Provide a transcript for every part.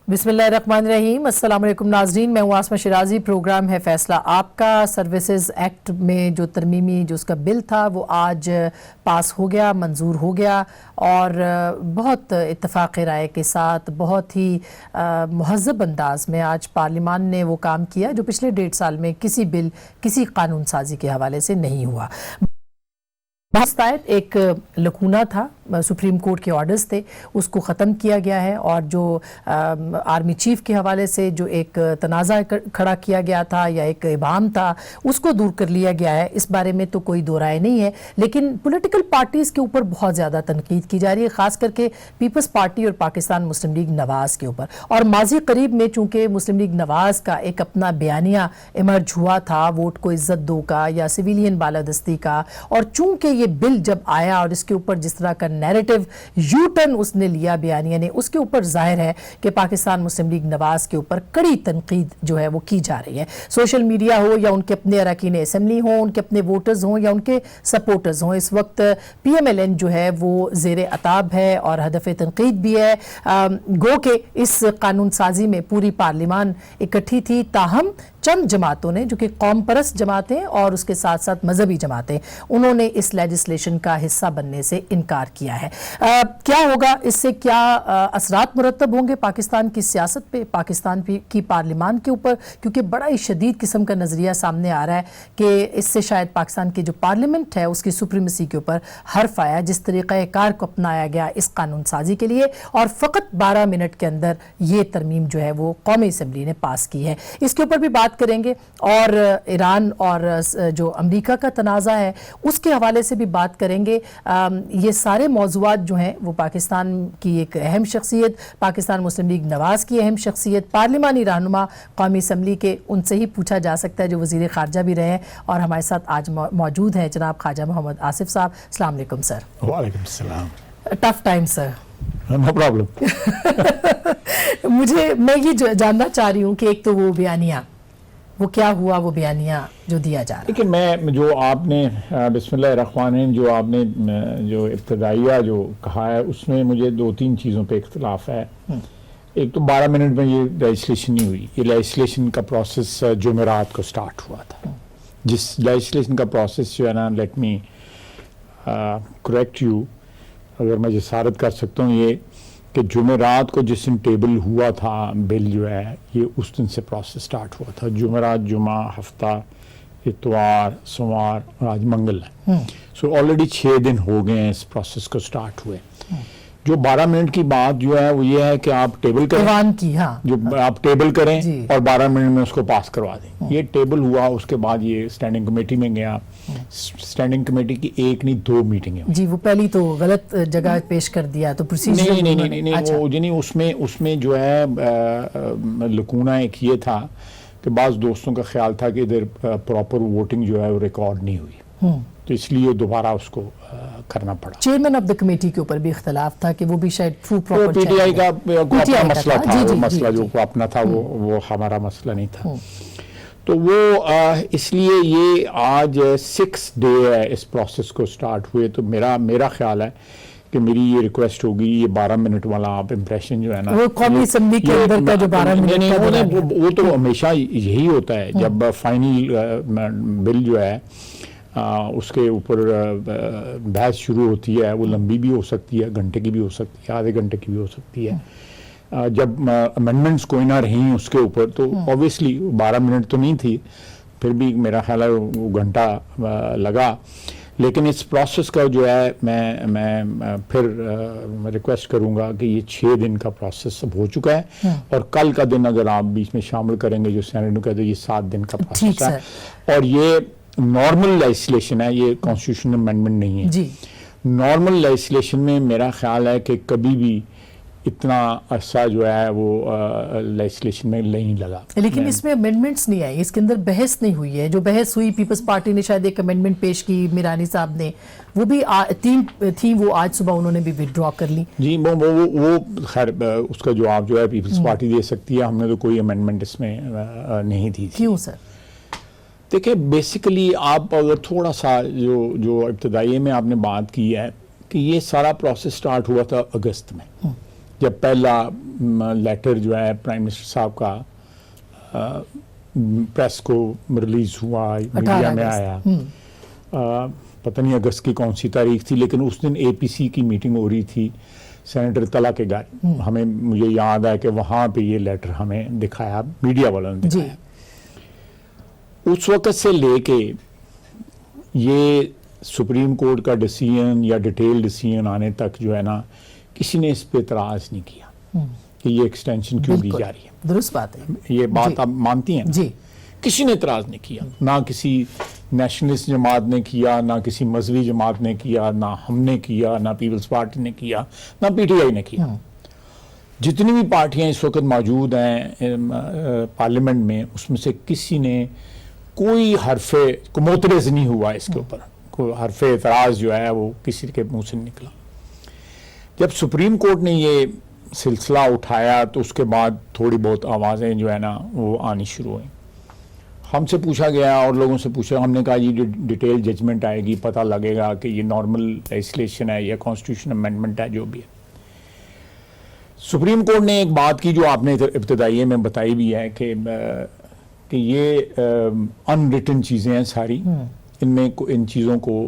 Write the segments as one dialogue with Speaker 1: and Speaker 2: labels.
Speaker 1: بسم اللہ الرحمن الرحیم۔ السلام علیکم ناظرین، میں ہوں آسمہ شیرازی۔ پروگرام ہے فیصلہ آپ کا۔ سروسز ایکٹ میں جو ترمیمی جو اس کا بل تھا وہ آج پاس ہو گیا، منظور ہو گیا، اور بہت اتفاق رائے کے ساتھ بہت ہی مہذب انداز میں آج پارلیمان نے وہ کام کیا جو پچھلے 1.5 سال میں کسی بل کسی قانون سازی کے حوالے سے نہیں ہوا۔ ایک لکونہ تھا، سپریم کورٹ کے آرڈرز تھے، اس کو ختم کیا گیا ہے، اور جو آرمی چیف کے حوالے سے جو ایک تنازع کھڑا کیا گیا تھا یا ایک ابہام تھا اس کو دور کر لیا گیا ہے۔ اس بارے میں تو کوئی دو رائے نہیں ہے، لیکن پولیٹیکل پارٹیز کے اوپر بہت زیادہ تنقید کی جا رہی ہے، خاص کر کے پیپلز پارٹی اور پاکستان مسلم لیگ نواز کے اوپر۔ اور ماضی قریب میں چونکہ مسلم لیگ نواز کا ایک اپنا بیانیہ ایمرج ہوا تھا ووٹ کو عزت دو کا یا سویلین بالادستی کا، اور چونکہ یہ بل جب آیا اور اس کے اوپر جس طرح کا نیریٹو یو ٹرن اس نے لیا بیانیہ نے، اس کے اوپر ظاہر ہے کہ پاکستان مسلم لیگ نواز کے اوپر کڑی تنقید جو ہے وہ کی جا رہی ہے۔ سوشل میڈیا ہو یا ان کے اپنے اراکین اسمبلی ہوں، ان کے اپنے ووٹرز ہوں یا ان کے سپورٹرز ہوں، اس وقت پی ایم ایل این جو ہے وہ زیر عتاب ہے اور ہدف تنقید بھی ہے۔ گو کہ اس قانون سازی میں پوری پارلیمان اکٹھی تھی، تاہم چند جماعتوں نے جو کہ قوم پرست جماعتیں اور اس کے ساتھ ساتھ مذہبی جماعتیں، انہوں نے اس لیجسلیشن کا حصہ بننے سے انکار کیا ہے۔ کیا ہوگا اس سے، کیا اثرات مرتب ہوں گے پاکستان کی سیاست پہ، پاکستان کی پارلیمان کے اوپر؟ کیونکہ بڑا ہی شدید قسم کا نظریہ سامنے آ رہا ہے کہ اس سے شاید پاکستان کی جو پارلیمنٹ ہے اس کی سپریمیسی کے اوپر حرف آیا، جس طریقہ کار کو اپنایا گیا اس قانون سازی کے لیے، اور فقط 12 منٹ کے اندر یہ ترمیم جو ہے وہ قومی اسمبلی نے پاس کی ہے۔ اس کے اوپر بھی بات کریں گے، اور ایران اور جو امریکہ کا تنازع ہے اس کے حوالے سے بھی بات کریں گے۔ یہ سارے موضوعات جو ہیں وہ پاکستان کی ایک اہم شخصیت، پاکستان مسلم لیگ نواز کی اہم شخصیت، پارلیمانی رہنما قومی اسمبلی کے، ان سے ہی پوچھا جا سکتا ہے جو وزیر خارجہ بھی رہے ہیں، اور ہمارے ساتھ آج موجود ہیں جناب خواجہ محمد آصف صاحب۔ السلام علیکم سر۔
Speaker 2: وعلیکم السلام۔
Speaker 1: Tough time sir.
Speaker 2: No problem.
Speaker 1: میں یہ جاننا چاہ رہی ہوں کہ ایک تو وہ بیانیہ، وہ کیا ہوا، وہ بیانیہ جو دیا جا رہا ہے؟
Speaker 2: لیکن میں جو آپ نے بسم اللہ الرحمن الرحیم جو آپ نے جو ابتدائیہ جو کہا ہے اس میں مجھے 2-3 چیزوں پہ اختلاف ہے۔ ایک تو 12 منٹ میں یہ لیجسلیشن نہیں ہوئی، یہ لیجسلیشن کا پروسیس جمعرات کو سٹارٹ ہوا تھا۔ جس لیجسلیشن کا پروسیس جو ہے نا، لیٹ می کریکٹ یو، اگر میں جسارت کر سکتا ہوں، یہ کہ جمعرات کو جس دن ٹیبل ہوا تھا بل جو ہے، یہ اس دن سے پروسیس سٹارٹ ہوا تھا۔ جمعرات، جمعہ، ہفتہ، اتوار، سوموار اور آج منگل ہے۔ سو آلریڈی 6 دن ہو گئے ہیں اس پروسیس کو سٹارٹ ہوئے۔ جو 12 منٹ کی بات جو ہے وہ یہ ہے کہ آپ ٹیبل کریں، جو آپ ٹیبل کریں اور 12 منٹ میں اس کو پاس کروا دیں۔ یہ ٹیبل ہوا، اس کے بعد یہ اسٹینڈنگ کمیٹی میں گیا۔ اسٹینڈنگ کمیٹی کی 1 نہیں 2 میٹنگیں ہوئی۔
Speaker 1: جی وہ پہلی تو غلط جگہ پیش کر دیا تو پروسیجر
Speaker 2: نہیں، اس میں جو ہے لکونہ ایک یہ تھا کہ بعض دوستوں کا خیال تھا کہ ادھر پراپر ووٹنگ جو ہے وہ ریکارڈ نہیں ہوئی، تو اس لیے دوبارہ اس کو کرنا پڑا۔
Speaker 1: چیئرمین آف دا کمیٹی کے اوپر بھی اختلاف تھا کہ وہ بھی شاید پراپر
Speaker 2: پی ٹی آئی کا اپنا مسئلہ تھا، وہ مسئلہ جو اپنا تھا وہ ہمارا مسئلہ نہیں تھا۔ تو وہ اس لیے یہ آج 6 ڈے ہے اس پروسیس کو سٹارٹ ہوئے، تو میرا خیال ہے کہ میری یہ ریکویسٹ ہوگی، یہ 12 منٹ والا آپ امپریشن جو ہے نا،
Speaker 1: وہ قومی اسمبلی کے اندر کا جو 12 منٹ کا
Speaker 2: وہ تو ہمیشہ یہی ہوتا ہے جب فائنل بل جو ہے اس کے اوپر بحث شروع ہوتی ہے، وہ لمبی بھی ہو سکتی ہے، گھنٹے کی بھی ہو سکتی ہے، آدھے گھنٹے کی بھی ہو سکتی ہے۔ جب امینڈمنٹس کوئی نہ رہیں اس کے اوپر تو اوبیسلی 12 منٹ تو نہیں تھی، پھر بھی میرا خیال ہے وہ گھنٹہ لگا۔ لیکن اس پروسیس کا جو ہے میں پھر ریکویسٹ کروں گا کہ یہ 6 دن کا پروسیس اب ہو چکا ہے، اور کل کا دن اگر آپ بیچ میں شامل کریں گے جو سینیٹ نے کہتے ہیں، یہ 7 دن کا پروسیس ہے، اور یہ نارمل لیجسلیشن ہے، یہ کانسٹیٹیوشن امینڈمنٹ نہیں ہے۔ نارمل لیجسلیشن میں میرا خیال ہے کہ کبھی بھی اتنا عرصہ جو ہے وہ لیجسلیشن میں نہیں لگا،
Speaker 1: لیکن اس میں امینڈمنٹس نہیں آئی، اس کے اندر بحث نہیں ہوئی ہے۔ جو بحث ہوئی، پیپلز پارٹی نے شاید ایک امینڈمنٹ پیش کی، میرانی صاحب نے، وہ بھی 3 تھی، وہ آج صبح انہوں نے بھی وڈرا کر لی۔
Speaker 2: جی وہ خیر اس کا جواب جو ہے پیپلز پارٹی دے سکتی ہے، ہم نے تو کوئی امینڈمنٹ اس میں نہیں دی۔
Speaker 1: کیوں سر؟
Speaker 2: دیکھیں بیسیکلی آپ اگر تھوڑا سا جو ابتدائی میں آپ نے بات کی ہے کہ یہ سارا پروسیس سٹارٹ ہوا تھا اگست میں، جب پہلا لیٹر جو ہے پرائم منسٹر صاحب کا پریس کو ریلیز ہوا، میڈیا میں آیا، پتہ نہیں اگست کی کون سی تاریخ تھی، لیکن اس دن اے پی سی کی میٹنگ ہو رہی تھی سینیٹر طلعت کے گھر. مجھے یاد ہے کہ وہاں پہ یہ لیٹر ہمیں دکھایا، میڈیا والوں نے دکھایا. اس وقت سے لے کے یہ سپریم کورٹ کا ڈیسیژن یا ڈیٹیل ڈیسیژن آنے تک جو ہے نا، کسی نے اس پہ اعتراض نہیں کیا کہ یہ ایکسٹینشن کیوں دی جا رہی ہے.
Speaker 1: درست بات ہے.
Speaker 2: یہ بات آپ مانتی ہیں؟
Speaker 1: جی.
Speaker 2: کسی نے اعتراض نہیں کیا، نہ کسی نیشنلسٹ جماعت نے کیا، نہ کسی مذہبی جماعت نے کیا، نہ ہم نے کیا، نہ پیپلز پارٹی نے کیا، نہ پی ٹی آئی نے کیا. جتنی بھی پارٹیاں اس وقت موجود ہیں پارلیمنٹ میں، اس میں سے کسی نے کوئی حرف معترض نہیں ہوا اس کے اوپر. کوئی حرف اعتراض جو ہے وہ کسی کے منہ سے نکلا. جب سپریم کورٹ نے یہ سلسلہ اٹھایا تو اس کے بعد تھوڑی بہت آوازیں جو ہے نا وہ آنی شروع ہوئیں. ہم سے پوچھا گیا اور لوگوں سے پوچھا، ہم نے کہا یہ ڈیٹیل ججمنٹ آئے گی، پتہ لگے گا کہ یہ نارمل لیجسلیشن ہے یا کانسٹیٹیوشن امینڈمنٹ ہے، جو بھی ہے. سپریم کورٹ نے ایک بات کی جو آپ نے ابتدائیے میں بتائی بھی ہے کہ یہ ان ریٹن چیزیں ہیں ساری، ان میں ان چیزوں کو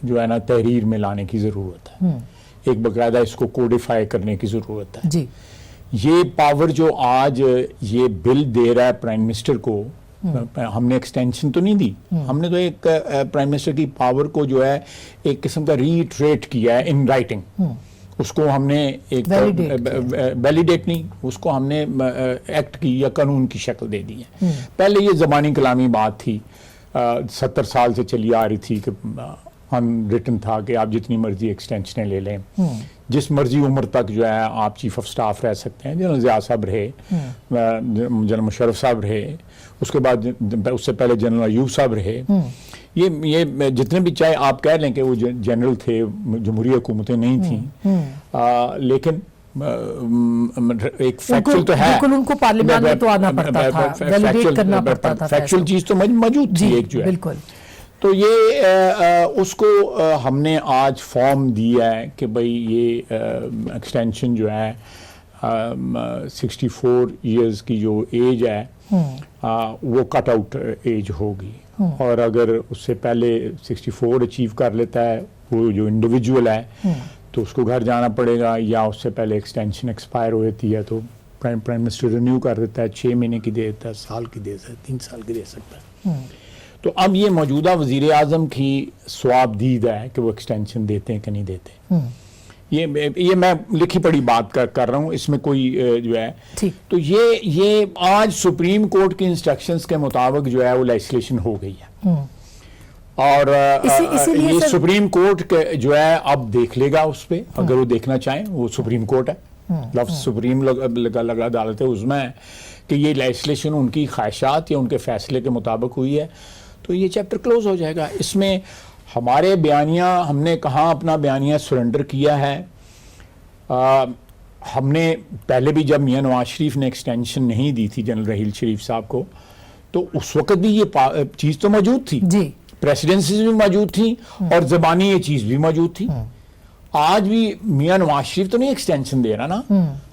Speaker 2: جو ہے نا تحریر میں لانے کی ضرورت ہے، ایک باقاعدہ اس کو کوڈیفائی کرنے کی ضرورت ہے.
Speaker 1: جی.
Speaker 2: یہ پاور جو آج یہ بل دے رہا ہے پرائم منسٹر کو، ہم نے ایکسٹینشن تو نہیں دی، ہم نے تو ایک پرائم منسٹر کی پاور کو جو ہے ایک قسم کا ریٹریٹ کیا ہے ان رائٹنگ. اس کو ہم نے ایک ویلیڈیٹ نہیں، اس کو ہم نے ایکٹ کی یا قانون کی شکل دے دی ہے. پہلے یہ زبانی کلامی بات تھی، 70 سال سے چلی آ رہی تھی کہ ان ریٹن تھا کہ آپ جتنی مرضی ایکسٹینشنیں لے لیں، جس مرضی عمر تک جو ہے آپ چیف آف سٹاف رہ سکتے ہیں. جنرل ضیاء صاحب رہے، جنرل مشرف صاحب رہے، اس کے بعد اس سے پہلے جنرل ایوب صاحب رہے. یہ جتنے بھی، چاہے آپ کہہ لیں کہ وہ جنرل تھے، جمہوری حکومتیں نہیں تھیں، لیکن ایک فیکچل تو ہے،
Speaker 1: بالکل ان کو پارلیمان میں تو آنا پڑتا تھا، ویلیڈیٹ کرنا پڑتا تھا،
Speaker 2: فیکچل چیز تو موجود تھی ایک جو ہے.
Speaker 1: بالکل.
Speaker 2: تو یہ اس کو ہم نے آج فارم دیا ہے کہ بھئی یہ ایکسٹینشن جو ہے 64 ایئرز کی جو ایج ہے وہ کٹ آؤٹ ایج ہوگی، اور اگر اس سے پہلے 64 اچیو کر لیتا ہے وہ جو انڈیویجول ہے تو اس کو گھر جانا پڑے گا، یا اس سے پہلے ایکسٹینشن ایکسپائر ہو جاتی ہے تو پرائم منسٹر رینیو کر دیتا ہے، 6 مہینے کی دے دیتا ہے، سال کی دے سکتا ہے، 3 سال کی دے سکتا ہے. تو اب یہ موجودہ وزیر اعظم کی سواب دید ہے کہ وہ ایکسٹینشن دیتے ہیں کہ نہیں دیتے. یہ میں لکھی پڑھی بات کر رہا ہوں، اس میں کوئی جو ہے. تو یہ آج سپریم کورٹ کی انسٹرکشنز کے مطابق جو ہے وہ لیجسلیشن ہو گئی ہے، اور یہ سپریم کورٹ جو ہے اب دیکھ لے گا اس پہ، اگر وہ دیکھنا چاہیں. وہ سپریم کورٹ ہے، لفظ سپریم لگا عدالت ہے، اس میں ہے کہ یہ لیجسلیشن ان کی خواہشات یا ان کے فیصلے کے مطابق ہوئی ہے تو یہ چیپٹر کلوز ہو جائے گا. اس میں ہمارے بیانیہ، ہم نے کہاں اپنا بیانیہ سرنڈر کیا ہے. ہم نے پہلے بھی جب میاں نواز شریف نے ایکسٹینشن نہیں دی تھی جنرل رحیل شریف صاحب کو، تو اس وقت بھی یہ چیز تو موجود تھی، پریسیڈنسیز بھی موجود تھیں اور زبانی یہ چیز بھی موجود تھی. آج بھی میاں نواز شریف تو نہیں ایکسٹینشن دے رہا نا،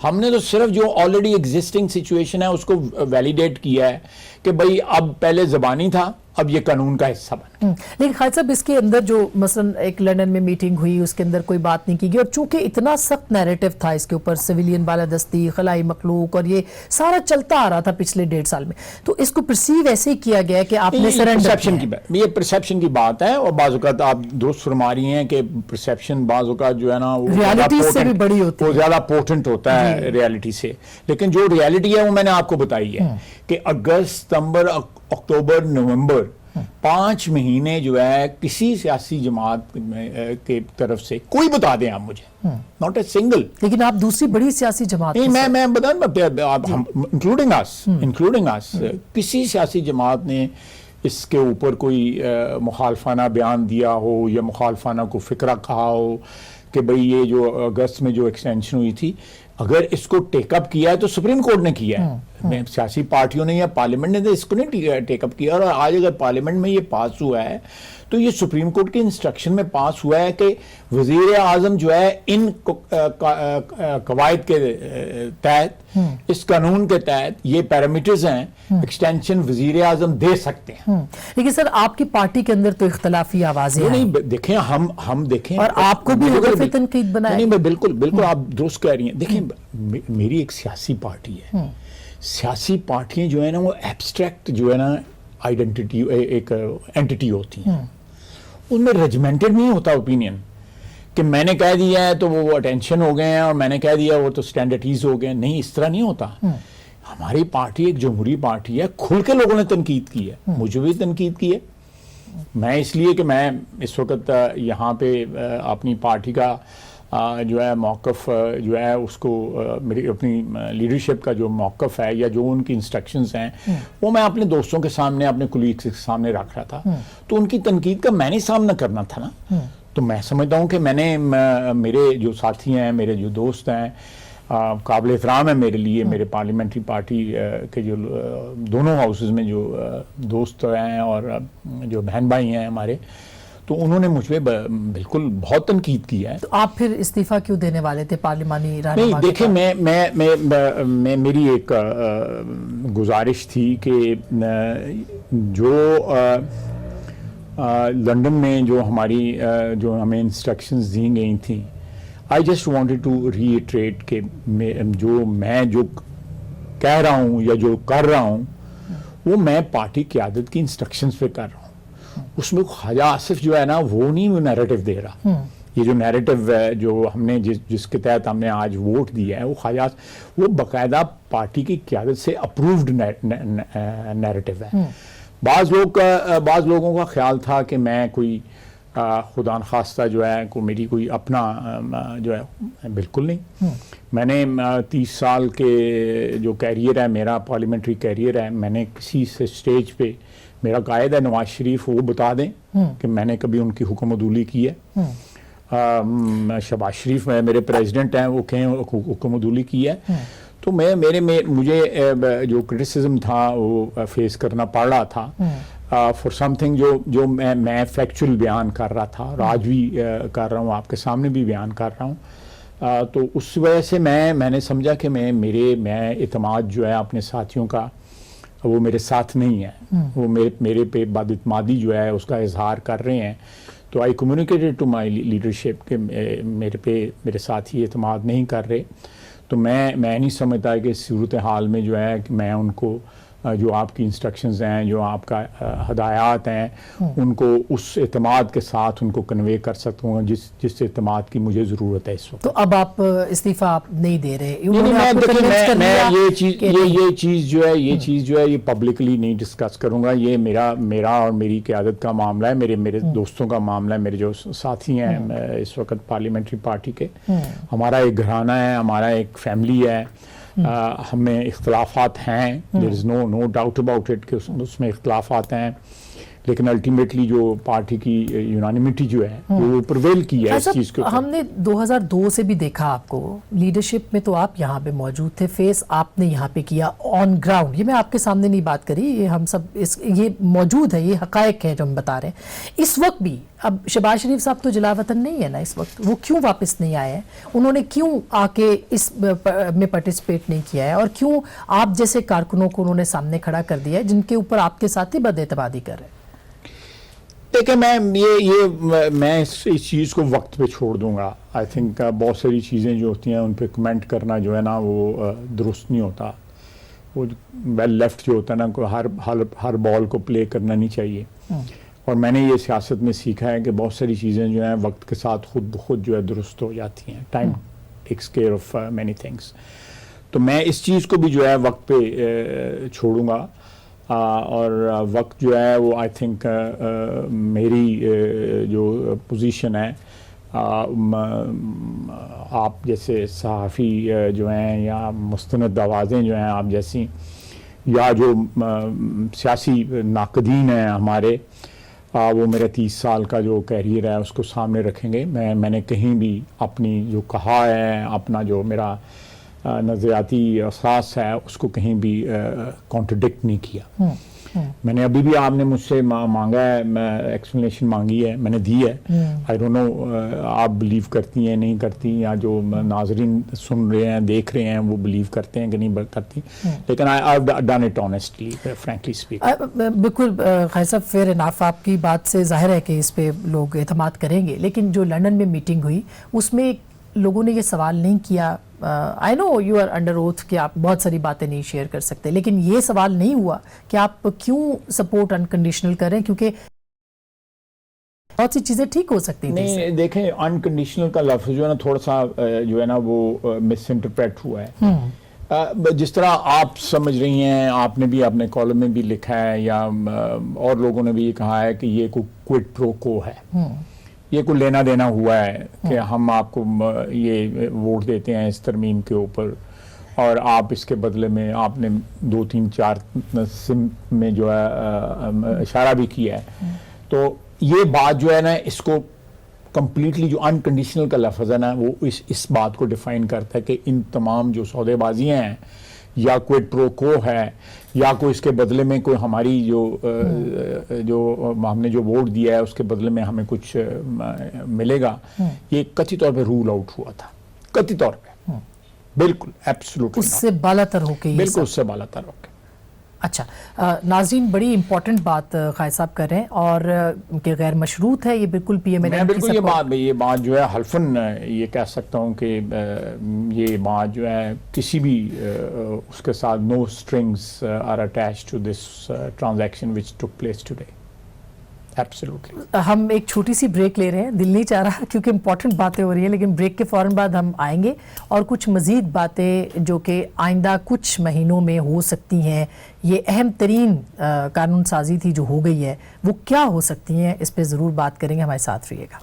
Speaker 2: ہم نے تو صرف جو آلریڈی ایگزسٹنگ سچویشن ہے اس کو ویلیڈیٹ کیا ہے کہ بھئی اب پہلے زبانی تھا، اب یہ قانون کا حصہ بنا.
Speaker 1: لیکن خالد صاحب اس کے اندر جو مثلا ایک لندن میں میٹنگ ہوئی، اس کے اندر کوئی بات نہیں کی گئی، اور چونکہ اتنا سخت نیریٹو تھا اس کے اوپر، سویلین بالادستی، خلائی مخلوق، اور یہ سارا چلتا آ رہا تھا پچھلے 1.5 سال میں، تو اس کو پرسیو ایسے ہی کیا گیا کہ آپ نے سرنڈر کیا.
Speaker 2: یہ پرسیپشن کی بات ہے، اور بعض اوقات آپ درست فرما رہی ہیں کہ پرسیپشن بعض اوقات جو ہے نا
Speaker 1: ریالٹی سے بھی بڑی ہوتی ہے،
Speaker 2: وہ زیادہ پورٹنٹ ہوتا ہے ریالٹی سے. لیکن جو ریالٹی ہے وہ میں نے آپ کو بتائی ہے کہ اگست، ستمبر، اکتوبر، نومبر 5 مہینے جو ہے کسی سیاسی جماعت کے طرف سے کوئی بتا دیں آپ مجھے، ناٹ اے سنگل.
Speaker 1: لیکن آپ دوسری بڑی سیاسی جماعت،
Speaker 2: میں بتاؤں انکلوڈنگ اس، کسی سیاسی جماعت نے اس کے اوپر کوئی مخالفانہ بیان دیا ہو یا مخالفانہ کو فکرہ کہا ہو کہ بھئی یہ جو اگست میں جو ایکسٹینشن ہوئی تھی، اگر اس کو ٹیک اپ کیا ہے تو سپریم کورٹ نے کیا ہے، سیاسی پارٹیوں نے یا پارلیمنٹ نے تو اس کو نہیں ٹیک اپ کیا. اور آج اگر پارلیمنٹ میں یہ پاس ہوا ہے تو یہ سپریم کورٹ کے انسٹرکشن میں پاس ہوا ہے کہ وزیر اعظم جو ہے ان قواعد کے تحت، اس قانون کے تحت یہ پیرامیٹرز ہیں، ایکسٹینشن وزیر اعظم دے سکتے ہیں.
Speaker 1: لیکن سر آپ کی پارٹی کے اندر تو اختلافی آوازیں ہیں،
Speaker 2: دیکھیں ہم دیکھیں،
Speaker 1: اور آپ کو بھی ہدف تنقید بنایا.
Speaker 2: نہیں، بالکل آپ درست کہہ رہی ہیں. دیکھیں میری ایک سیاسی پارٹی ہے. سیاسی پارٹیاں جو ہے نا وہ ایبسٹریکٹ جو ہے نا آئیڈینٹی ایک اینٹی ہوتی ہیں. ان میں ریجمنٹڈ نہیں ہوتا اوپینین کہ میں نے کہہ دیا ہے تو وہ اٹینشن ہو گئے ہیں اور میں نے کہہ دیا وہ تو اسٹینڈرڈیز ہو گئے. نہیں، اس طرح نہیں ہوتا. ہماری پارٹی ایک جمہوری پارٹی ہے، کھل کے لوگوں نے تنقید کی ہے، مجھے بھی تنقید کی ہے. میں اس لیے کہ میں اس وقت یہاں پہ اپنی پارٹی کا جو ہے موقف جو ہے اس کو میری اپنی لیڈرشپ کا جو موقف ہے یا جو ان کی انسٹرکشنز ہیں وہ میں اپنے دوستوں کے سامنے، اپنے کولیگز کے سامنے رکھ رہا تھا. تو ان کی تنقید کا میں نے سامنا کرنا تھا نا. تو میں سمجھتا ہوں کہ میں نے میرے جو ساتھی ہیں، میرے جو دوست ہیں، قابل احترام ہے میرے لیے، میرے پارلیمنٹری پارٹی کے جو دونوں ہاؤسز میں جو دوست ہیں اور جو بہن بھائی ہیں ہمارے، تو انہوں نے مجھ پہ بالکل بہت تنقید کی ہے.
Speaker 1: تو آپ پھر استعفیٰ کیوں دینے والے تھے پارلیمانی رہنما؟
Speaker 2: نہیں، دیکھیں میں میری ایک گزارش تھی کہ جو لنڈن میں جو ہماری جو ہمیں انسٹرکشنز دی گئی تھیں، I just wanted to reiterate کہ میں جو کہہ رہا ہوں یا جو کر رہا ہوں وہ میں پارٹی قیادت کی انسٹرکشنز پہ کر رہا ہوں. اس میں خواجہ آصف جو ہے نا وہ نہیں وہ نیریٹو دے رہا. یہ جو نیریٹو ہے جو ہم نے جس کے تحت ہم نے آج ووٹ دیا ہے وہ خواجہ وہ باقاعدہ پارٹی کی قیادت سے اپرووڈ نیریٹو ہے. بعض لوگوں کا خیال تھا کہ میں کوئی خدا نخواستہ جو ہے میری کوئی اپنا جو ہے، بالکل نہیں. میں نے 30 سال کے جو کیریئر ہے میرا، پارلیمنٹری کیریئر ہے، میں نے کسی سے اسٹیج پہ، میرا قائد ہے نواز شریف، وہ بتا دیں کہ میں نے کبھی ان کی حکم عدولی کی ہے. شہباز شریف میرے پریزیڈنٹ ہیں، وہ کہیں حکم عدولی کی ہے. تو مجھے جو کرٹیسزم تھا وہ فیس کرنا پڑ رہا تھا فار سم تھنگ جو میں فیکچول بیان کر رہا تھا اور آج بھی کر رہا ہوں، آپ کے سامنے بھی بیان کر رہا ہوں. تو اس وجہ سے میں نے سمجھا کہ میں اعتماد جو ہے اپنے ساتھیوں کا وہ میرے ساتھ نہیں ہے، وہ میرے پہ بد اعتمادی جو ہے اس کا اظہار کر رہے ہیں. تو آئی کمیونیکیٹڈ ٹو مائی لیڈرشپ کہ میرے ساتھی اعتماد نہیں کر رہے. تو میں نہیں سمجھتا کہ اس صورتحال میں جو ہے کہ میں ان کو جو آپ کی انسٹرکشنز ہیں، جو آپ کا ہدایات ہیں، ان کو اس اعتماد کے ساتھ ان کو کنوے کر سکتا ہوں جس اعتماد کی مجھے ضرورت ہے اس وقت.
Speaker 1: تو اب آپ استعفیٰ آپ نہیں دے رہے؟
Speaker 2: یہ چیز جو ہے یہ پبلکلی نہیں ڈسکس کروں گا. یہ میرا اور میری قیادت کا معاملہ ہے، میرے دوستوں کا معاملہ ہے، میرے جو ساتھی ہیں اس وقت پارلیمنٹری پارٹی کے. ہمارا ایک گھرانہ ہے، ہمارا ایک فیملی ہے. ہمیں اختلافات ہیں، there is no doubt about it کہ اس میں اختلافات ہیں، لیکن الٹیمیٹلی جو پارٹی کی یونانیمٹی جو ہے وہ پرویل کی ہے اس چیز کے اوپر.
Speaker 1: ہم نے 2002 سے بھی دیکھا آپ کو لیڈرشپ میں، تو آپ یہاں پہ موجود تھے، فیس آپ نے یہاں پہ کیا آن گراؤنڈ. یہ میں آپ کے سامنے نہیں بات کری، یہ ہم سب یہ موجود ہے، یہ حقائق ہیں جو ہم بتا رہے ہیں. اس وقت بھی اب شہباز شریف صاحب تو جلا وطن نہیں ہے نا اس وقت، وہ کیوں واپس نہیں آئے ہیں؟ انہوں نے کیوں آ کے اس میں پارٹیسپیٹ نہیں کیا ہے؟ اور کیوں آپ جیسے کارکنوں کو انہوں نے سامنے کھڑا کر دیا ہے جن کے اوپر آپ کے ساتھ ہی بد اعتمادی کر رہے ہیں؟
Speaker 2: دیکھیں میں اس چیز کو وقت پہ چھوڑ دوں گا. آئی تھنک بہت ساری چیزیں جو ہوتی ہیں ان پہ کمنٹ کرنا جو ہے نا وہ درست نہیں ہوتا. وہ ویل لیفٹ جو ہوتا ہے نا، ہر بال کو پلے کرنا نہیں چاہیے. اور میں نے یہ سیاست میں سیکھا ہے کہ بہت ساری چیزیں جو ہیں وقت کے ساتھ خود بخود جو ہے درست ہو جاتی ہیں. Time takes care of many things. تو میں اس چیز کو بھی جو ہے وقت پہ چھوڑوں گا. اور وقت جو ہے وہ آئی تھنک میری جو پوزیشن ہے، آپ جیسے صحافی جو ہیں یا مستند آوازیں جو ہیں آپ جیسی، یا جو سیاسی ناقدین ہیں ہمارے، وہ میرا 30 سال کا جو کیریئر ہے اس کو سامنے رکھیں گے. میں نے کہیں بھی اپنی جو کہا ہے، اپنا جو میرا نظریاتی احساس ہے اس کو کہیں بھی کانٹرڈکٹ نہیں کیا. میں نے ابھی بھی آپ نے مجھ سے مانگا ہے, ایکسپلینیشن مانگی ہے, میں نے دی ہے. آئی ڈونٹ نو آپ بلیو کرتی ہیں نہیں کرتی, یا جو ناظرین سن رہے ہیں دیکھ رہے ہیں وہ بلیو کرتے ہیں کہ نہیں کرتی, لیکن I have done it honestly frankly speak.
Speaker 1: بالکل خیر صاحب, فیئر اناف, آپ کی بات سے ظاہر ہے کہ اس پہ لوگ اعتماد کریں گے, لیکن جو لندن میں میٹنگ ہوئی اس میں لوگوں نے یہ سوال نہیں کیا, آئی نو یو آر انڈر اوتھ کہ آپ بہت ساری باتیں نہیں شیئر کر سکتے, لیکن یہ سوال نہیں ہوا کہ آپ کیوں سپورٹ انکنڈیشنل کر رہے ہیں, کیونکہ بہت سی چیزیں ٹھیک ہو سکتی ہیں.
Speaker 2: نہیں دیکھیں, انکنڈیشنل کا لفظ جو ہے نا تھوڑا سا جو ہے نا وہ مس انٹرپریٹ ہوا ہے. جس طرح آپ سمجھ رہی ہیں, آپ نے بھی اپنے کالم میں بھی لکھا ہے یا اور لوگوں نے بھی یہ کہا ہے کہ یہ کوئی کوئٹ پرو کو ہے, یہ کوئی لینا دینا ہوا ہے کہ ہم آپ کو یہ ووٹ دیتے ہیں اس ترمیم کے اوپر, اور آپ اس کے بدلے میں آپ نے 2 3 4 سمت میں جو ہے اشارہ بھی کیا ہے. تو یہ بات جو ہے نا اس کو کمپلیٹلی, جو انکنڈیشنل کا لفظ ہے نا وہ اس بات کو ڈیفائن کرتا ہے کہ ان تمام جو سودے بازیاں ہیں یا کوئی پرو کو ہے یا کوئی اس کے بدلے میں کوئی ہماری جو ہم نے جو ووٹ دیا ہے اس کے بدلے میں ہمیں کچھ ملے گا, یہ قطعی طور پہ رول آؤٹ ہوا تھا, قطعی طور پہ, بالکل ایبسولوٹلی
Speaker 1: اس سے بالا تر ہو کے,
Speaker 2: بالکل اس سے بالا تر ہو کے.
Speaker 1: اچھا ناظرین, بڑی امپورٹنٹ بات قائد صاحب کر رہے ہیں, اور کہ غیر مشروط ہے یہ بالکل پی ایم ایل این.
Speaker 2: میں بالکل یہ بات جو ہے حلفاً یہ کہہ سکتا ہوں کہ یہ بات جو ہے کسی بھی اس کے ساتھ no strings are attached to this transaction which took place today. Absolutely.
Speaker 1: ہم ایک چھوٹی سی بریک لے رہے ہیں, دل نہیں چاہ رہا کیونکہ امپورٹنٹ باتیں ہو رہی ہیں, لیکن بریک کے فوراً بعد ہم آئیں گے اور کچھ مزید باتیں جو کہ آئندہ کچھ مہینوں میں ہو سکتی ہیں, یہ اہم ترین قانون سازی تھی جو ہو گئی ہے, وہ کیا ہو سکتی ہیں, اس پہ ضرور بات کریں گے. ہمارے ساتھ رہیے گا.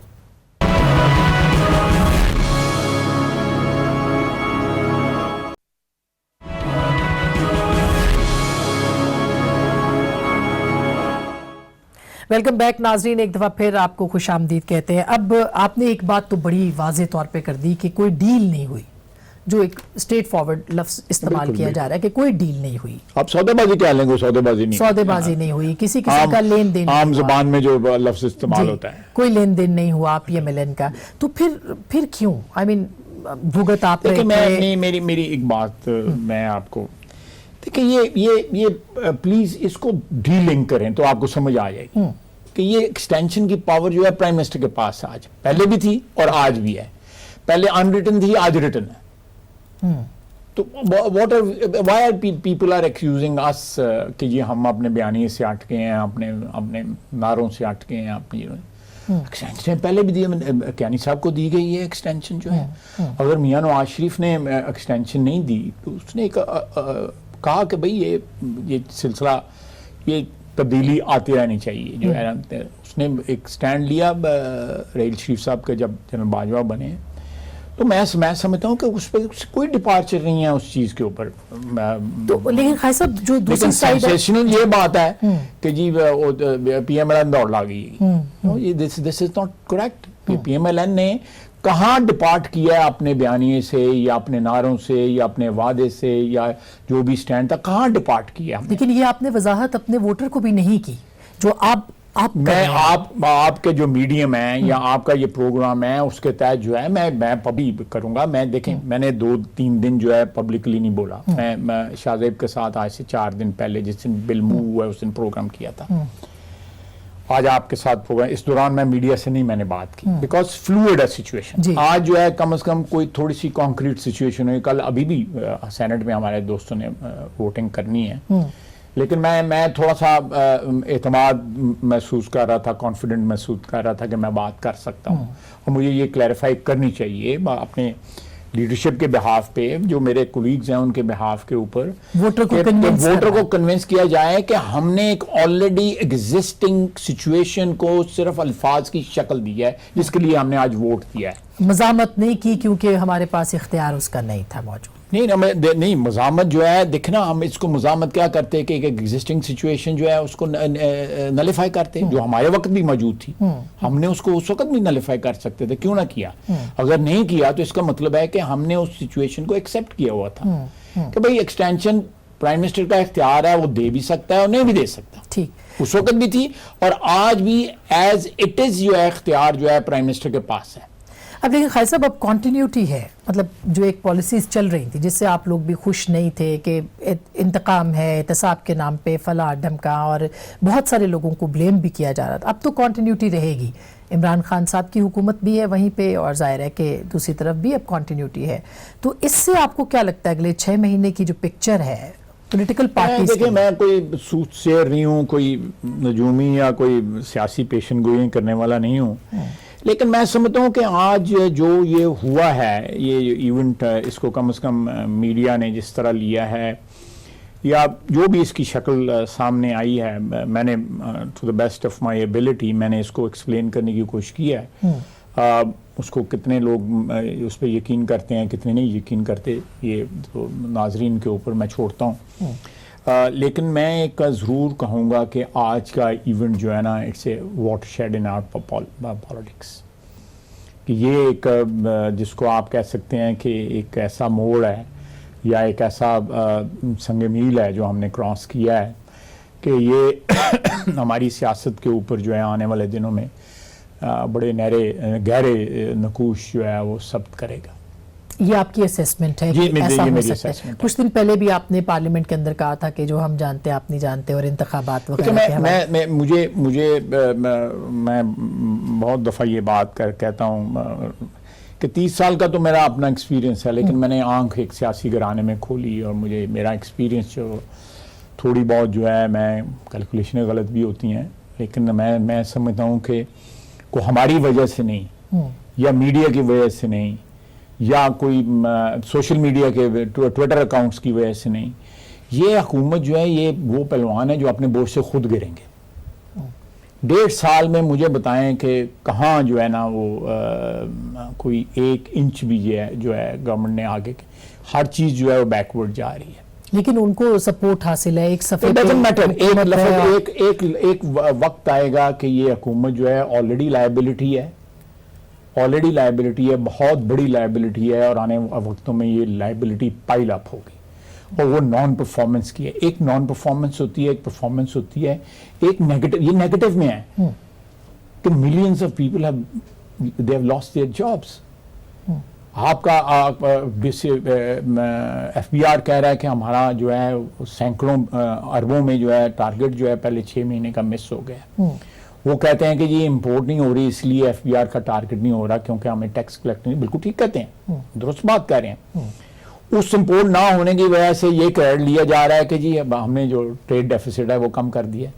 Speaker 1: ویلکم بیک ناظرین, ایک دفعہ پھر آپ کو خوش آمدید کہتے ہیں. اب آپ نے ایک بات تو بڑی واضح طور پہ کر دی کہ کوئی ڈیل نہیں ہوئی, جو ایک اسٹریٹ فارورڈ لفظ استعمال کیا جا رہا ہے کہ کوئی ڈیل نہیں ہوئی.
Speaker 2: آپ سودے بازی کیا لیں گے, سودے بازی نہیں,
Speaker 1: سودے بازی نہیں ہوئی, کسی کا لین دین,
Speaker 2: عام زبان میں جو لفظ استعمال ہوتا ہے,
Speaker 1: کوئی لین دین نہیں ہوا پی ایم ایل این کا. تو پھر کیوں, آئی مین بھگت آپ
Speaker 2: نے میری ایک بات میں آپ کو دیکھیں, یہ پلیز اس کو ڈی لنک کریں تو آپ کو سمجھ آ جائے گی کہ یہ ایکسٹینشن کی پاور جو ہے پرائم منسٹر کے پاس آج پہلے بھی تھی اور آج بھی ہے. پہلے ان ریٹن تھی, آج ریٹن ہے. تو وائی آر پیپل آر ایکیوزنگ اس کہ یہ ہم اپنے بیانیے سے اٹکے ہیں, اپنے نعروں سے اٹکے ہیں. اپنی ایکسٹینشن پہلے بھی دی, کیانی صاحب کو دی گئی ہے ایکسٹینشن جو ہے. اگر میاں نواز شریف نے ایکسٹینشن نہیں دی تو اس نے کہا کہ بھئی یہ سلسلہ, یہ تبدیلی آتی رہنی چاہیے جو ہے. اس نے ایک سٹینڈ لیا ریل شریف صاحب کے جب جنرل باجوہ بنے, تو میں سمجھتا ہوں کہ اس پہ کوئی ڈپارچر نہیں ہے اس چیز کے اوپر.
Speaker 1: لیکن خیر صاحب جو دوسری سائیڈ
Speaker 2: سینسیشنل یہ بات ہے کہ جی پی ایم ایل این دوڑ لگی, this is not correct. P M L N نے کہاں ڈپارٹ کیا ہے اپنے بیانیے سے یا اپنے نعروں سے یا اپنے وعدے سے یا جو بھی سٹینڈ تھا, کہاں ڈپارٹ کیا.
Speaker 1: لیکن یہ آپ نے وضاحت اپنے ووٹر کو بھی نہیں کی جو
Speaker 2: آپ کے جو میڈیم ہیں یا آپ کا یہ پروگرام ہے اس کے تحت جو ہے میں پبلک کروں گا. میں دیکھیں, میں نے 2-3 دن جو ہے پبلکلی نہیں بولا. میں شاہ زیب کے ساتھ آج سے 4 دن پہلے جس دن بل موو ہوا ہے اس دن پروگرام کیا تھا. آج آپ کے ساتھ پروگرام, اس دوران میں میڈیا سے نہیں میں نے بات کی بیکاز فلوئڈ ہے سچویشن. آج جو ہے کم از کم کوئی تھوڑی سی کانکریٹ سچویشن ہوئی. کل ابھی بھی سینٹ میں ہمارے دوستوں نے ووٹنگ کرنی ہے, لیکن میں تھوڑا سا اعتماد محسوس کر رہا تھا, کانفیڈنٹ محسوس کر رہا تھا کہ میں بات کر سکتا ہوں. اور مجھے یہ کلیریفائی کرنی چاہیے اپنے لیڈرشپ کے بہاف پہ, جو میرے کولیگز ہیں ان کے بہاف کے اوپر, ووٹر کو کنونس کیا جائے کہ ہم نے ایک آلریڈی ایگزسٹنگ سچویشن کو صرف الفاظ کی شکل دی ہے جس کے لیے ہم نے آج ووٹ دیا ہے.
Speaker 1: مزاحمت نہیں کی کیونکہ ہمارے پاس اختیار اس کا نہیں تھا موجود.
Speaker 2: نہیں مزاحمت جو ہے, دیکھنا ہم اس کو مزاحمت کیا کرتے کہ ایک ایگزسٹنگ سچویشن جو ہے اس کو نلیفائی کرتے, جو ہمارے وقت بھی موجود تھی. ہم نے اس کو اس وقت بھی نلیفائی کر سکتے تھے, کیوں نہ کیا. اگر نہیں کیا تو اس کا مطلب ہے کہ ہم نے اس سچویشن کو ایکسیپٹ کیا ہوا تھا کہ بھئی ایکسٹینشن پرائم منسٹر کا اختیار ہے، وہ دے بھی سکتا ہے اور نہیں بھی دے سکتا.
Speaker 1: ٹھیک،
Speaker 2: اس وقت بھی تھی اور آج بھی ایز اٹ از جو ہے اختیار جو ہے پرائم منسٹر کے پاس ہے.
Speaker 1: اب لیکن خالد صاحب اب کنٹینیوٹی ہے، مطلب جو ایک پالیسیز چل رہی تھی جس سے آپ لوگ بھی خوش نہیں تھے کہ انتقام ہے احتساب کے نام پہ فلاں ڈھمکا، اور بہت سارے لوگوں کو بلیم بھی کیا جا رہا تھا. اب تو کنٹینیوٹی رہے گی، عمران خان صاحب کی حکومت بھی ہے وہیں پہ، اور ظاہر ہے کہ دوسری طرف بھی اب کنٹینیوٹی ہے. تو اس سے آپ کو کیا لگتا ہے اگلے 6 مہینے کی جو پکچر ہے پولیٹیکل پارٹیز؟
Speaker 2: دیکھیں میں کوئی سوٹ سیر نہیں ہوں، کوئی نجومی یا کوئی سیاسی پیشن گوئی کرنے والا نہیں ہوں، لیکن میں سمجھتا ہوں کہ آج جو یہ ہوا ہے، یہ ایونٹ، اس کو کم از کم میڈیا نے جس طرح لیا ہے یا جو بھی اس کی شکل سامنے آئی ہے، میں نے to the best of my ability میں نے اس کو ایکسپلین کرنے کی کوشش کی ہے. اس کو کتنے لوگ اس پہ یقین کرتے ہیں، کتنے نہیں یقین کرتے، یہ تو ناظرین کے اوپر میں چھوڑتا ہوں. لیکن میں ایک ضرور کہوں گا کہ آج کا ایونٹ جو ہے نا، it's a watershed in our politics, کہ یہ ایک جس کو آپ کہہ سکتے ہیں کہ ایک ایسا موڑ ہے یا ایک ایسا سنگ میل ہے جو ہم نے کراس کیا ہے کہ یہ ہماری سیاست کے اوپر جو ہے آنے والے دنوں میں بڑے گہرے نقوش جو ہے وہ ثبت کرے گا.
Speaker 1: یہ آپ کی اسیسمنٹ ہے کہ ایسا ہو سکتا ہے؟ کچھ دن پہلے بھی آپ نے پارلیمنٹ کے اندر کہا تھا کہ جو ہم جانتے ہیں آپ نہیں جانتے، اور انتخابات وغیرہ.
Speaker 2: میں بہت دفعہ یہ بات کہتا ہوں کہ 30 سال کا تو میرا اپنا ایکسپیرینس ہے، لیکن میں نے آنکھ ایک سیاسی گھرانے میں کھولی اور مجھے میرا ایکسپیرینس جو تھوڑی بہت جو ہے، میں کیلکولیشنیں غلط بھی ہوتی ہیں، لیکن میں سمجھتا ہوں کہ کو ہماری وجہ سے نہیں یا میڈیا کی وجہ سے نہیں یا کوئی سوشل میڈیا کے ٹویٹر اکاؤنٹس کی وجہ سے نہیں، یہ حکومت جو ہے یہ وہ پہلوان ہے جو اپنے بوجھ سے خود گریں گے. 1.5 سال میں مجھے بتائیں کہ کہاں جو ہے نا وہ کوئی 1 انچ بھی جو ہے گورنمنٹ نے آگے ہر چیز جو ہے وہ بیکورڈ جا رہی ہے.
Speaker 1: لیکن ان کو سپورٹ حاصل ہے ایک صفحے
Speaker 2: ایک وقت آئے گا کہ یہ حکومت جو ہے آلریڈی لائبلٹی ہے، بہت بڑی لائبلٹی ہے، اور آنے وقتوں میں یہ لائبلٹی پائل اپ ہوگی، اور وہ نان پرفارمنس کی ہے. ایک نان پرفارمنس ہوتی ہے، ایک پرفارمنس ہوتی ہے، ایک نیگیٹو. یہ نیگیٹو میں ہے کہ millions of people they have lost their jobs. آپ کا ایف بی آر کہہ رہا ہے کہ ہمارا جو ہے سینکڑوں اربوں میں جو ہے ٹارگٹ جو ہے پہلے 6 مہینے کا مس ہو گیا. وہ کہتے ہیں کہ یہ امپورٹ نہیں ہو رہی اس لیے ایف بی آر کا ٹارگٹ نہیں ہو رہا کیونکہ ہمیں ٹیکس کلیکٹ نہیں. بالکل ٹھیک کہتے ہیں، درست بات کہہ رہے ہیں. اس امپورٹ نہ ہونے کی وجہ سے یہ کریڈٹ لیا جا رہا ہے کہ جی ہم نے جو ٹریڈ ڈیفیسٹ ہے وہ کم کر دیا.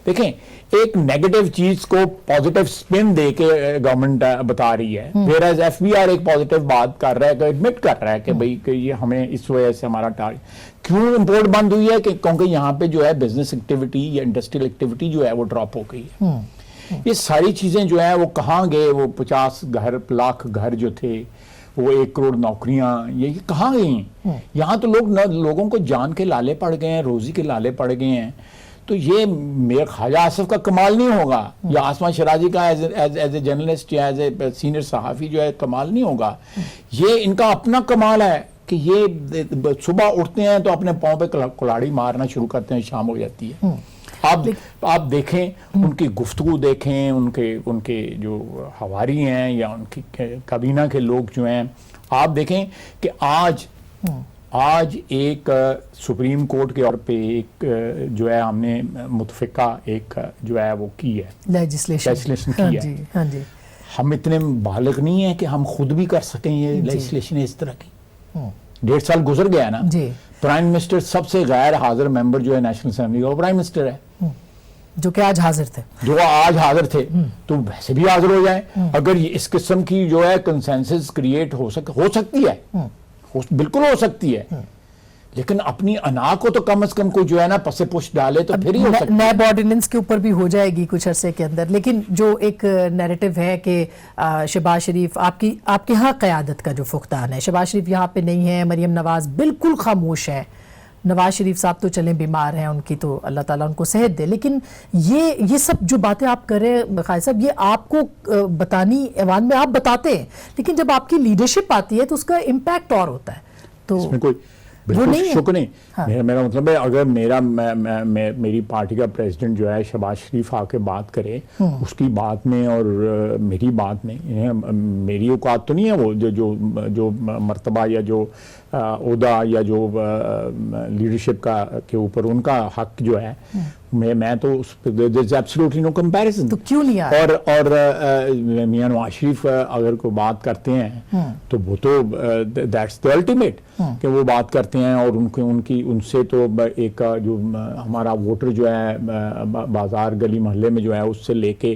Speaker 2: دیکھیں ایک نیگیٹو چیز کو پازیٹیو سپن دے کے گورنمنٹ بتا رہی ہے، ویئر ایف بی آر ایک پازیٹیو بات کر رہا ہے، کہ ایڈمٹ کر رہا ہے کہ بھئی کہ یہ ہمیں اس وجہ سے ہمارا ٹارگٹ کیوں امپورٹ بند ہوئی ہے، کہ کیونکہ یہاں پہ جو ہے بزنس ایکٹیویٹی یا انڈسٹریل ایکٹیویٹی جو ہے وہ ڈراپ ہو گئی ہے. یہ ساری چیزیں جو ہیں وہ کہاں گئے، وہ 50 لاکھ گھر جو تھے، وہ 1 کروڑ نوکریاں، یہ کہاں گئی ہیں؟ یہاں تو لوگوں کو جان کے لالے پڑ گئے ہیں، روزی کے لالے پڑ گئے ہیں. تو یہ میرے خواجہ آصف کا کمال نہیں ہوگا یا آسمان شرازی کا ایز اے جرنلسٹ یا ایز اے سینئر صحافی جو ہے کمال نہیں ہوگا. یہ ان کا اپنا کمال ہے کہ یہ صبح اٹھتے ہیں تو اپنے پاؤں پہ کلاڑی مارنا شروع کرتے ہیں، شام ہو جاتی ہے. آپ دیکھیں ان کی گفتگو، دیکھیں ان کے جو حواری ہیں یا ان کی کابینہ کے لوگ جو ہیں، آپ دیکھیں کہ آج ایک سپریم کورٹ کے طور پہ ایک جو ہے ہم نے متفقہ ایک جو ہے وہ کی ہے لیجسلیشن کی ہے. ہم اتنے بالغ نہیں ہیں کہ ہم خود بھی کر سکیں یہ لیجسلیشن اس طرح کی. 1.5 سال گزر گیا نا. پرائم منسٹر سب سے غیر حاضر ممبر جو ہے نیشنل اسمبلی کا وہ پرائم منسٹر ہے،
Speaker 1: جو کہ آج حاضر تھے
Speaker 2: تو ویسے بھی حاضر ہو جائیں. اگر اس قسم کی جو ہے کنسنسس کریٹ ہو سکتی ہے، بالکل ہو سکتی ہے، لیکن اپنی انا کو تو کم از کم کو جو ہے نا پس پش ڈالے تو پھر ہی ہو سکتی ہے.
Speaker 1: نیب آرڈیننس کے اوپر بھی ہو جائے گی کچھ عرصے کے اندر. لیکن جو ایک نیریٹو ہے کہ شہباز شریف آپ کے ہاں قیادت کا جو فقدان ہے، شہباز شریف یہاں پہ نہیں ہے، مریم نواز بالکل خاموش ہے. نواز شریف صاحب تو چلیں بیمار ہیں، ان کی تو اللہ تعالیٰ ان کو صحت دے. لیکن یہ سب جو باتیں آپ کر رہے ہیں خالد صاحب، یہ آپ کو بتانی ایوان میں آپ بتاتے ہیں، لیکن جب آپ کی لیڈرشپ آتی ہے تو اس کا امپیکٹ اور ہوتا ہے. تو
Speaker 2: بالکل
Speaker 1: نہیں ہے.
Speaker 2: شکر نہیں. میرا مطلب ہے اگر میری پارٹی کا پریزیڈنٹ جو ہے شہباز شریف آ کے بات کرے اس کی بات میں اور میری بات میں, میری اوقات تو نہیں ہے وہ جو مرتبہ یا جو عہدہ یا جو لیڈرشپ کا کے اوپر ان کا حق جو ہے, میں تو اس پہ there's absolutely no comparison.
Speaker 1: تو کیوں نہیں آیا؟
Speaker 2: اور میاں نواز شریف اگر کوئی بات کرتے ہیں تو وہ تو that's the ultimate کہ وہ بات کرتے ہیں, اور ان سے تو ایک جو ہمارا ووٹر جو ہے بازار گلی محلے میں جو ہے اس سے لے کے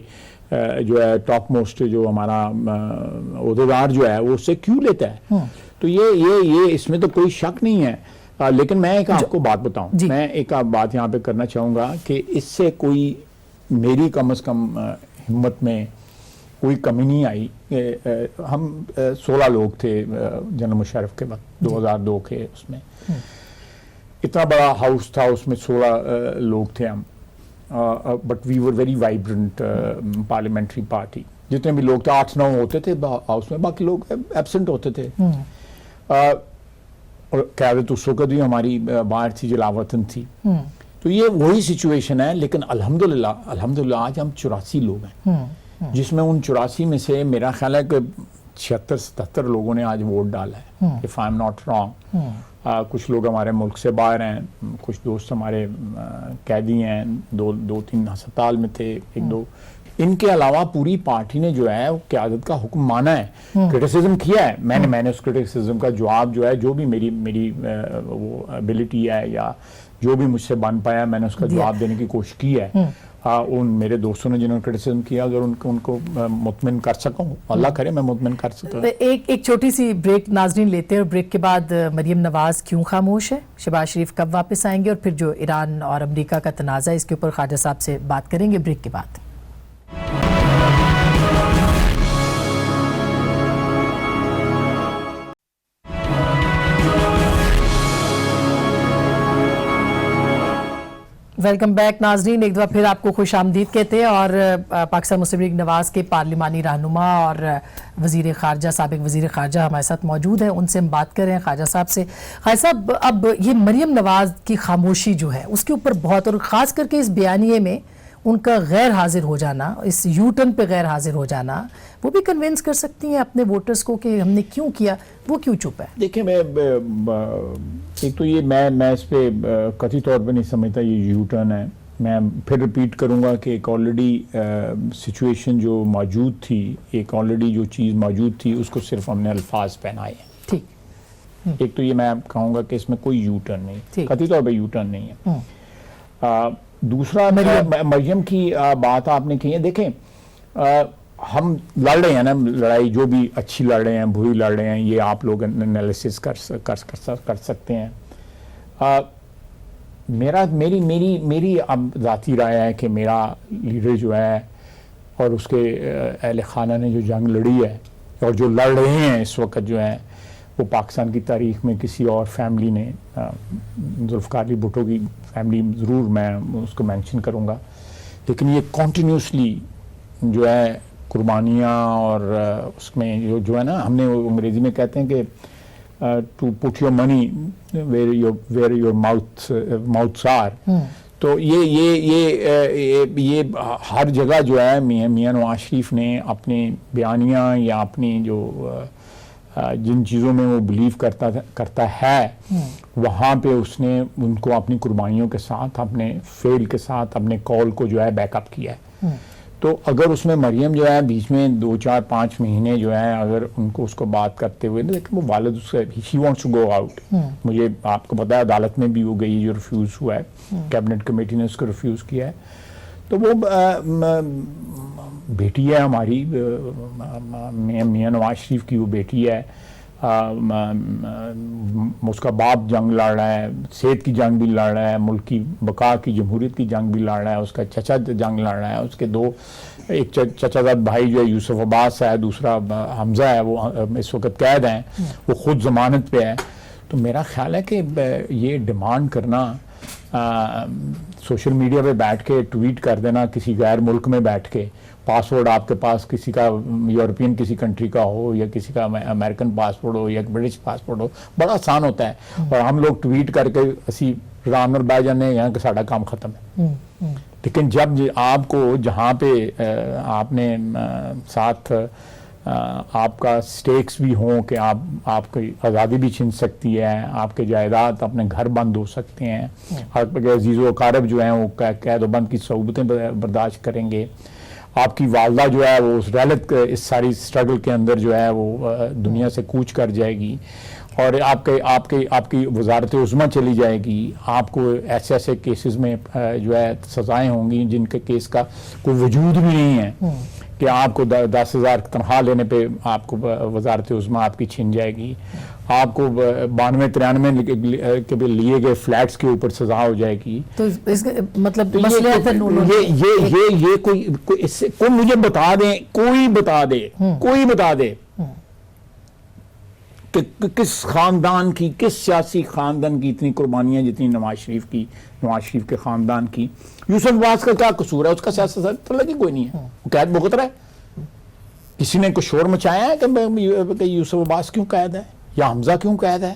Speaker 2: جو ہے ٹاپ موسٹ جو ہمارا عہدیدار جو ہے وہ اس سے کیوں لیتا ہے. تو یہ اس میں تو کوئی شک نہیں ہے. لیکن میں ایک آپ کو بات بتاؤں, میں ایک بات یہاں پہ کرنا چاہوں گا کہ اس سے کوئی میری کم از کم ہمت میں کوئی کمی نہیں آئی. ہم 16 لوگ تھے جنرل مشرف کے وقت 2002 کے اس میں, اتنا بڑا ہاؤس تھا, اس میں 16 لوگ تھے ہم, but we were very vibrant parliamentary party. جتنے بھی لوگ تھے 8-9 ہوتے تھے ہاؤس میں, باقی لوگ ایبسنٹ ہوتے تھے. اور قیادت اس وقت بھی ہماری باہر تھی, جلاوطن تھی. تو یہ وہی سچویشن ہے. لیکن الحمدللہ آج ہم 84 لوگ ہیں, جس میں ان 84 میں سے میرا خیال ہے کہ 76-77 لوگوں نے آج ووٹ ڈالا ہے, if I'm not wrong. کچھ لوگ ہمارے ملک سے باہر ہیں, کچھ دوست ہمارے قیدی ہیں, 2-3 ہسپتال میں تھے, 1-2. ان کے علاوہ پوری پارٹی نے جو ہے قیادت کا حکم مانا ہے, کرٹیسزم کیا ہے. میں نے اس کرٹیسزم کا جواب جو ہے, جو بھی میری وہ ابیلٹی ہے یا جو بھی مجھ سے بن پایا, میں نے اس کا جواب دینے کی کوشش کی ہے. ان میرے دوستوں نے جنہوں نے کرٹیسزم کیا, اگر ان کو مطمئن کر سکا ہوں, اللہ کرے میں مطمئن کر سکتا ہوں.
Speaker 1: ایک چھوٹی سی بریک ناظرین لیتے ہیں, اور بریک کے بعد مریم نواز کیوں خاموش ہے, شہباز شریف کب واپس آئیں گے, اور پھر جو ایران اور امریکہ کا تنازع اس کے اوپر خواجہ صاحب سے بات کریں گے بریک کے بعد. ویلکم بیک ناظرین, ایک دفعہ پھر آپ کو خوش آمدید کہتے ہیں. اور پاکستان مسلم لیگ نواز کے پارلیمانی رہنما اور وزیر خارجہ, سابق وزیر خارجہ ہمارے ساتھ موجود ہیں, ان سے ہم بات کر رہے ہیں خواجہ صاحب سے. خواجہ صاحب, اب یہ مریم نواز کی خاموشی جو ہے اس کے اوپر بہت, اور خاص کر کے اس بیانیے میں ان کا غیر حاضر ہو جانا, اس یو ٹرن پہ غیر حاضر ہو جانا, وہ بھی کنونس کر سکتی ہیں اپنے ووٹرز کو کہ ہم نے کیوں کیا, وہ کیوں چپ ہے؟
Speaker 2: دیکھیں, میں ایک تو یہ میں اس پہ قطعی طور پہ نہیں سمجھتا یہ یو ٹرن ہے. میں پھر ریپیٹ کروں گا کہ ایک آلریڈی سچویشن جو موجود تھی, ایک آلریڈی جو چیز موجود تھی, اس کو صرف ہم نے الفاظ پہنائے ہیں.
Speaker 1: ٹھیک,
Speaker 2: ایک تو یہ میں کہوں گا کہ اس میں کوئی یو ٹرن نہیں, قطعی طور پہ یو ٹرن نہیں ہے. دوسرا, مریم کی بات آپ نے کی ہے. دیکھیں, ہم لڑ رہے ہیں نا لڑائی, جو بھی اچھی لڑ رہے ہیں بری لڑ رہے ہیں, یہ آپ لوگ انالیسس کر سکتے ہیں. میری اب ذاتی رائے ہے کہ میرا لیڈر جو ہے اور اس کے اہل خانہ نے جو جنگ لڑی ہے اور جو لڑ رہے ہیں اس وقت جو ہے, وہ پاکستان کی تاریخ میں کسی اور فیملی نے, ذوالفقار علی بھٹو کی فیملی ضرور میں اس کو مینشن کروں گا, لیکن یہ کنٹینیوسلی جو ہے قربانیاں, اور اس میں جو ہے نا, ہم نے انگریزی میں کہتے ہیں کہ to put your money where your mouths are. تو یہ ہر جگہ جو ہے میاں نواز شریف نے اپنے بیانیاں یا اپنی جو جن چیزوں میں وہ بلیو کرتا ہے, وہاں پہ اس نے ان کو اپنی قربانیوں کے ساتھ, اپنے فیل کے ساتھ, اپنے کال کو جو ہے بیک اپ کیا ہے. تو اگر اس میں مریم جو ہے بیچ میں 2-4-5 مہینے جو ہے اگر ان کو اس کو بات کرتے ہوئے, لیکن وہ والد اس سے ہی وانٹس ٹو گو آؤٹ. مجھے آپ کو پتا ہے عدالت میں بھی وہ گئی, جو ریفیوز ہوا ہے, کیبنٹ کمیٹی نے اس کو ریفیوز کیا ہے. تو وہ بیٹی ہے ہماری, میاں نواز شریف کی وہ بیٹی ہے, اس کا باپ جنگ لڑ رہا ہے, صحت کی جنگ بھی لڑ رہا ہے, ملک کی بقا کی جمہوریت کی جنگ بھی لڑ رہا ہے, اس کا چچا جنگ لڑ رہا ہے, اس کے ایک چچا زاد بھائی جو ہے یوسف عباس ہے, دوسرا حمزہ ہے, وہ اس وقت قید ہیں, وہ خود ضمانت پہ ہے. تو میرا خیال ہے کہ یہ ڈیمانڈ کرنا, سوشل میڈیا پہ بیٹھ کے ٹویٹ کر دینا کسی غیر ملک میں بیٹھ کے, پاسپورٹ آپ کے پاس کسی کا یورپین کسی کنٹری کا ہو یا کسی کا امریکن پاسپورٹ ہو یا برٹش پاسپورٹ ہو، بڑا آسان ہوتا ہے، اور ہم لوگ ٹویٹ کر کے اسی رام بہ جانے یہاں کہ ساڈا کام ختم ہے۔ لیکن جب آپ کو جہاں پہ آپ نے ساتھ آپ کا سٹیکس بھی ہوں کہ آپ کی آزادی بھی چھن سکتی ہے، آپ کے جائیداد اپنے گھر بند ہو سکتے ہیں، آپ کے عزیز و اقارب جو ہیں وہ قید و بند کی صعوبتیں برداشت کریں گے، آپ کی والدہ جو ہے وہ اس رحلت اس ساری سٹرگل کے اندر جو ہے وہ دنیا سے کوچ کر جائے گی، اور آپ کی وزارت عظمیٰ چلی جائے گی، آپ کو ایسے کیسز میں جو ہے سزائیں ہوں گی جن کے کیس کا کوئی وجود بھی نہیں ہے، کہ آپ کو 10,000 تنخواہ لینے پہ آپ کو وزارت عظمیٰ آپ کی چھن جائے گی، آپ کو 92-93 کے لیے گئے فلیٹس کے اوپر سزا ہو جائے گی۔
Speaker 1: تو اس کا مطلب
Speaker 2: یہ کوئی مجھے بتا دیں، کوئی بتا دے کہ کس خاندان کی، کس سیاسی خاندان کی اتنی قربانیاں جتنی نواز شریف کے خاندان کی۔ یوسف عباس کا کیا قصور ہے؟ اس کا سیاست لگی کوئی نہیں ہے، وہ قید بھگت رہا ہے۔ کسی نے کوئی شور مچایا ہے کہ یوسف عباس کیوں قید ہے یا حمزہ کیوں قید ہے؟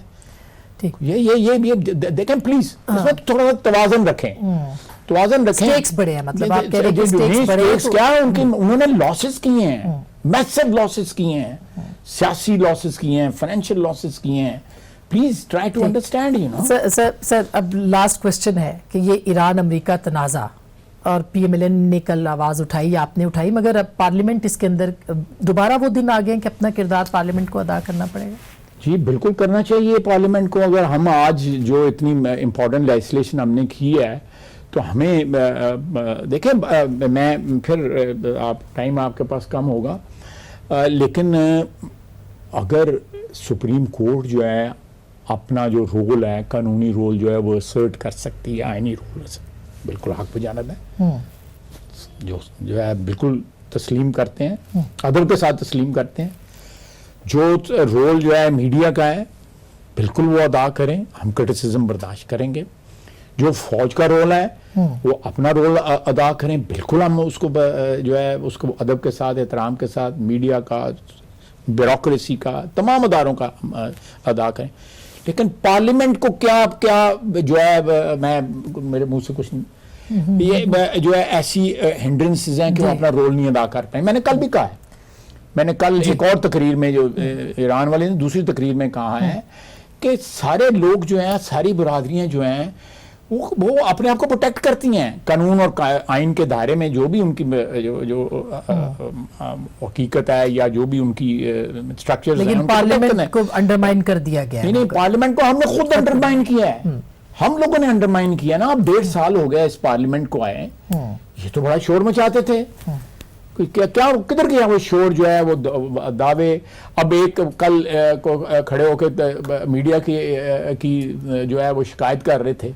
Speaker 2: یہ دیکھیں پلیز، اس میں تھوڑا سا توازن رکھیں۔
Speaker 1: سٹیکس بڑے ہیں، مطلب آپ کہہ رہے ہیں
Speaker 2: سٹیکس بڑے ہیں، کیا انہوں نے لاسز کیے ہیں، میسیو لاسز کیے ہیں، سیاسی لاسز کیے ہیں، فائنینشیل لاسز کیے ہیں۔ Please try to understand, you know.
Speaker 1: Sir اب لاسٹ کوسچن ہے کہ یہ ایران امریکہ تنازع، اور پی ایم ایل این نے کل آواز اٹھائی، آپ نے اٹھائی، مگر اب پارلیمنٹ اس کے اندر دوبارہ وہ دن آ گئے ہیں کہ اپنا کردار پارلیمنٹ کو ادا کرنا پڑے گا؟
Speaker 2: جی بالکل کرنا چاہیے پارلیمنٹ کو۔ اگر ہم آج جو اتنی امپورٹنٹ لیجسلیشن ہم نے کی ہے تو ہمیں دیکھیں، میں پھر ٹائم آپ کے پاس کم ہوگا، لیکن اگر سپریم کورٹ جو ہے اپنا جو رول ہے، قانونی رول جو ہے وہ اسرٹ کر سکتی ہے، آئینی رول سے بالکل حق بجانب ہے، جو ہے بالکل تسلیم کرتے ہیں، عدل کے ساتھ تسلیم کرتے ہیں۔ جو رول جو ہے میڈیا کا ہے بالکل وہ ادا کریں، ہم کرٹیسزم برداشت کریں گے۔ جو فوج کا رول ہے وہ اپنا رول ادا کریں، بالکل ہم اس کو جو ہے اس کو ادب کے ساتھ، احترام کے ساتھ، میڈیا کا، بیوروکریسی کا، تمام اداروں کا ادا کریں۔ لیکن پارلیمنٹ کو کیا جو ہے، میں میرے منہ سے کچھ نہیں، یہ جو ہے ایسی ہنڈرنسز ہیں کہ وہ اپنا رول نہیں ادا کر پائیں۔ میں نے کل بھی کہا ہے، میں نے کل ایک اور تقریر میں جو ایران والے نے دوسری تقریر میں کہا ہے کہ سارے لوگ جو ہیں، ساری برادریاں جو ہیں وہ اپنے آپ کو پروٹیکٹ کرتی ہیں قانون اور آئین کے دائرے میں، جو بھی ان کی جو حقیقت ہے یا جو بھی ان کی اسٹرکچرز ہیں۔
Speaker 1: لیکن پارلیمنٹ کو انڈرمائن کر دیا گیا ہے۔
Speaker 2: نہیں، پارلیمنٹ کو ہم نے خود انڈرمائن کیا ہے، ہم لوگوں نے انڈرمائن کیا نا۔ اب 1.5 سال ہو گیا اس پارلیمنٹ کو آئے، یہ تو بڑا شور مچاتے تھے، کیا کدھر گیا وہ شور جو ہے، وہ دعوے؟ اب ایک کل کھڑے ہو کے میڈیا کی جو ہے وہ شکایت کر رہے تھے،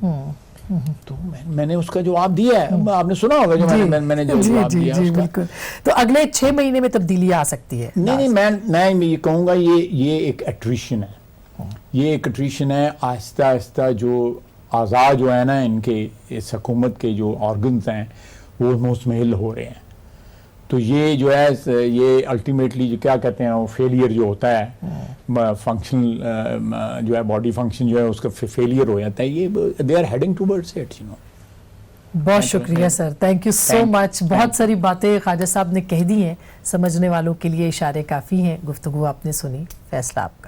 Speaker 2: تو میں نے اس کا جواب دیا ہے، آپ نے سنا ہوگا جو میں نے جواب دیا اس کا۔
Speaker 1: تو اگلے 6 مہینے میں تبدیلی آ سکتی ہے؟
Speaker 2: نہیں، میں یہ کہوں گا یہ ایک ایٹریشن ہے، یہ ایک ایٹریشن ہے۔ آہستہ آہستہ جو اعضاء جو ہے نا ان کے، اس حکومت کے جو آرگنز ہیں وہ مزمحل ہو رہے ہیں۔ تو یہ جو ہے یہ الٹیمیٹلی جو کیا کہتے ہیں وہ فیلئر جو ہوتا ہے، فنکشنل جو ہے باڈی فنکشن جو ہے اس کا فیلئر ہو جاتا ہے۔ یہ they are heading towards it, you know.
Speaker 1: بہت شکریہ سر، تھینک یو سو مچ۔ بہت ساری باتیں خواجہ صاحب نے کہہ دی ہیں، سمجھنے والوں کے لیے اشارے کافی ہیں۔ گفتگو آپ نے سنی، فیصلہ آپ